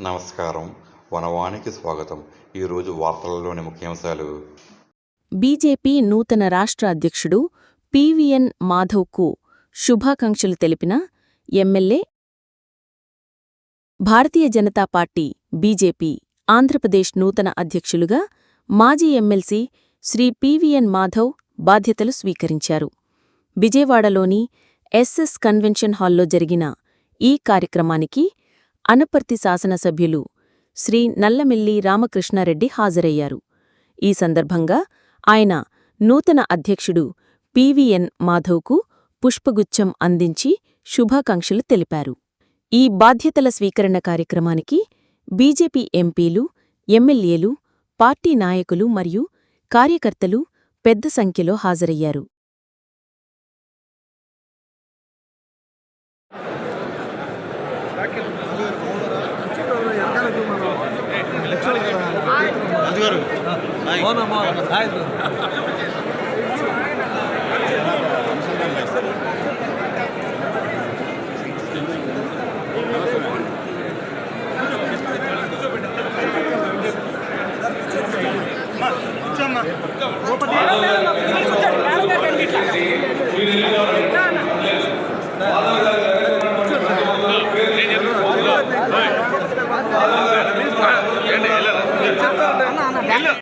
నమస్కారం. వనవానికి స్వాగతం. ఈరోజు వార్తలలోని ముఖ్యాంశాలు. బీజేపీ నూతన రాష్ట్ర అధ్యక్షుడు పీవీఎన్ మాధవ్కు శుభాకాంక్షలు తెలిపిన MLA. Bharatiya Janata party BJP Andhra Pradesh నూతన అధ్యక్షులుగా మాజీ ఎమ్మెల్సీ శ్రీ పీవీఎన్ మాధవ్ బాధ్యతలు స్వీకరించారు. విజయవాడలోని ఎస్ఎస్ కన్వెన్షన్ హాల్లో జరిగిన ఈ కార్యక్రమానికి అనపర్తి శాసనసభ్యులు శ్రీ నల్లమిల్లి రామకృష్ణారెడ్డి హాజరయ్యారు. ఈ సందర్భంగా ఆయన నూతన అధ్యక్షుడు పీవీఎన్ మాధవ్కు పుష్పగుచ్చం అందించి శుభాకాంక్షలు తెలిపారు. ఈ బాధ్యతల స్వీకరణ కార్యక్రమానికి బీజేపీ ఎంపీలు, ఎమ్మెల్యేలు, పార్టీ నాయకులు మరియు కార్యకర్తలు పెద్ద సంఖ్యలో హాజరయ్యారు.